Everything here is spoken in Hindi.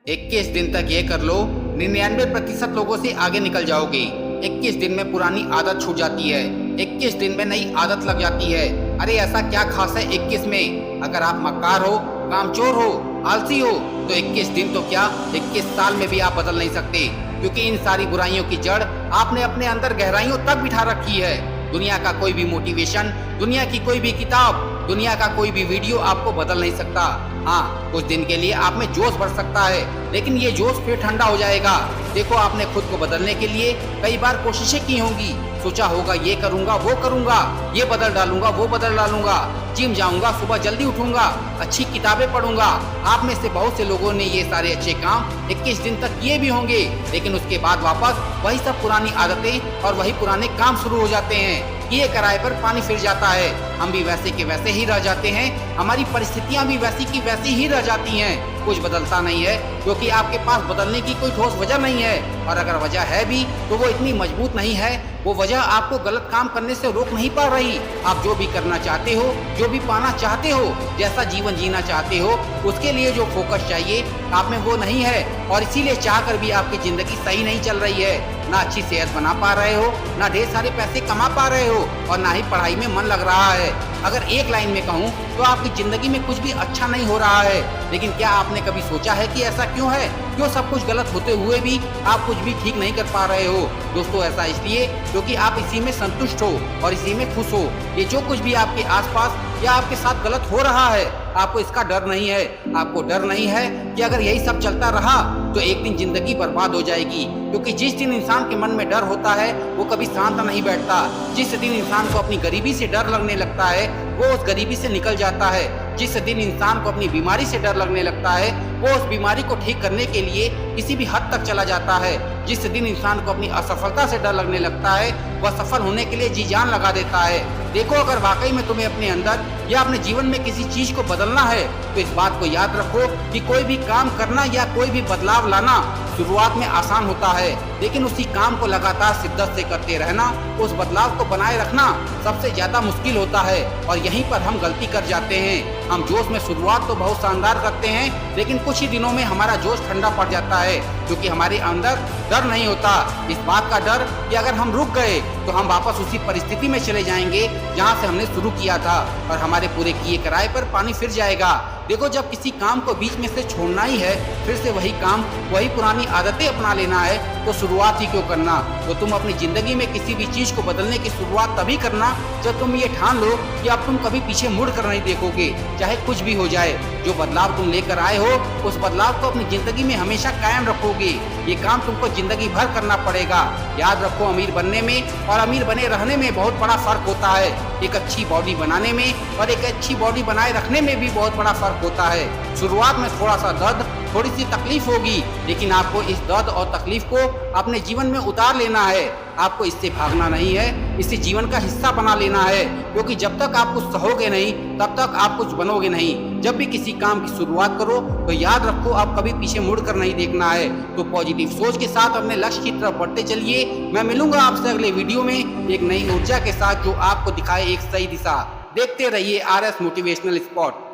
21 दिन तक ये कर लो, 99% लोगों से आगे निकल जाओगे। 21 दिन में पुरानी आदत छूट जाती है, 21 दिन में नई आदत लग जाती है। अरे ऐसा क्या खास है 21 में? अगर आप मक्कार हो, कामचोर हो, आलसी हो, तो 21 दिन तो क्या 21 साल में भी आप बदल नहीं सकते, क्योंकि इन सारी बुराइयों की जड़ आपने अपने अंदर गहराइयों तक बिठा रखी है। दुनिया का कोई भी मोटिवेशन, दुनिया की कोई भी किताब, दुनिया का कोई भी वीडियो आपको बदल नहीं सकता। हाँ, कुछ दिन के लिए आप में जोश बढ़ सकता है, लेकिन ये जोश फिर ठंडा हो जाएगा। देखो, आपने खुद को बदलने के लिए कई बार कोशिशें की होंगी, सोचा होगा ये करूंगा, वो करूंगा, ये बदल डालूंगा, वो बदल डालूंगा, जिम जाऊंगा, सुबह जल्दी उठूंगा, अच्छी किताबें पढ़ूंगा। आप में से बहुत से लोगों ने ये सारे अच्छे काम 21 दिन तक किए भी होंगे, लेकिन उसके बाद वापस वही सब पुरानी आदतें और वही पुराने काम शुरू हो जाते हैं। किए कराए पर पानी फिर जाता है, हम भी वैसे के वैसे ही रह जाते हैं, हमारी परिस्थितियां भी वैसी की वैसी ही रह जाती हैं। कुछ बदलता नहीं है, क्योंकि आपके पास बदलने की कोई ठोस वजह नहीं है, और अगर वजह है भी तो वो इतनी मजबूत नहीं है। वो वजह आपको गलत काम करने से रोक नहीं पा रही। आप जो भी करना चाहते हो, जो भी पाना चाहते हो, जैसा जीवन जीना चाहते हो, उसके लिए जो फोकस चाहिए आप में वो नहीं है, और इसीलिए चाहकर भी आपकी जिंदगी सही नहीं चल रही है। ना अच्छी सेहत बना पा रहे हो, ना ढेर सारे पैसे कमा पा रहे हो, और ना ही पढ़ाई में मन लग रहा है। अगर एक लाइन में कहूँ तो आपकी जिंदगी में कुछ भी अच्छा नहीं हो रहा है। लेकिन क्या आपने कभी सोचा है कि ऐसा क्यों है? क्यों सब कुछ गलत होते हुए भी आप कुछ भी ठीक नहीं कर पा रहे हो? दोस्तों, ऐसा इसलिए क्योंकि आप इसी में संतुष्ट हो और इसी में खुश हो। ये जो कुछ भी आपके आसपास या आपके साथ गलत हो रहा है, आपको इसका डर नहीं है। आपको डर नहीं है कि अगर यही सब चलता रहा तो एक दिन जिंदगी बर्बाद हो जाएगी, क्योंकि जिस दिन इंसान के मन में डर होता है वो कभी शांत नहीं बैठता। जिस दिन इंसान को अपनी गरीबी से डर लगने लगता है वो उस गरीबी से निकल जाता है। जिस दिन इंसान को अपनी बीमारी से डर लगने लगता है वो उस बीमारी को ठीक करने के लिए किसी भी हद तक चला जाता है। जिस दिन इंसान को अपनी असफलता से डर लगने लगता है वह सफल होने के लिए जी जान लगा देता है। देखो, अगर वाकई में तुम्हें अपने अंदर या अपने जीवन में किसी चीज को बदलना है तो इस बात को याद रखो कि कोई भी काम करना या कोई भी बदलाव लाना शुरुआत में आसान होता है, लेकिन उसी काम को लगातार शिद्दत से करते रहना, उस बदलाव को बनाए रखना सबसे ज्यादा मुश्किल होता है। और यहीं पर हम गलती कर जाते हैं। हम जोश में शुरुआत तो बहुत शानदार करते हैं, लेकिन कुछ ही दिनों में हमारा जोश ठंडा पड़ जाता है, क्योंकि हमारे अंदर डर नहीं होता। इस बात का डर कि अगर हम रुक गए तो हम वापस उसी परिस्थिति में चले जाएंगे जहाँ से हमने शुरू किया था, और हमारे पूरे किए कराए पर पानी फिर जाएगा। देखो, जब किसी काम को बीच में से छोड़ना ही है, फिर से वही काम, वही पुरानी आदतें अपना लेना है, तो शुरुआत ही क्यों करना? तो तुम अपनी जिंदगी में किसी भी चीज को बदलने की शुरुआत तभी करना जब तुम ये ठान लो कि अब तुम कभी पीछे मुड़ कर नहीं देखोगे, चाहे कुछ भी हो जाए। जो बदलाव तुम लेकर आए हो उस बदलाव को अपनी जिंदगी में हमेशा कायम रखोगे। ये काम तुमको जिंदगी भर करना पड़ेगा। याद रखो, अमीर बनने में और अमीर बने रहने में बहुत बड़ा फर्क होता है। एक अच्छी बॉडी बनाने में और एक अच्छी बॉडी बनाए रखने में भी बहुत बड़ा फर्क होता है। शुरुआत में थोड़ा सा दर्द, थोड़ी सी तकलीफ होगी, लेकिन आपको इस दर्द और तकलीफ को अपने जीवन में उतार लेना है। आपको इससे भागना नहीं है, इसे जीवन का हिस्सा बना लेना है, क्योंकि जब तक आप कुछ सहोगे नहीं तब तक आप कुछ बनोगे नहीं। जब भी किसी काम की शुरुआत करो तो याद रखो, आप कभी पीछे मुड़कर नहीं देखना है। तो पॉजिटिव सोच के साथ अपने लक्ष्य की तरफ बढ़ते चलिए। मैं मिलूंगा आपसे अगले वीडियो में एक नई ऊर्जा के साथ जो आपको दिखाए एक सही दिशा। देखते रहिए RS मोटिवेशनल स्पॉट।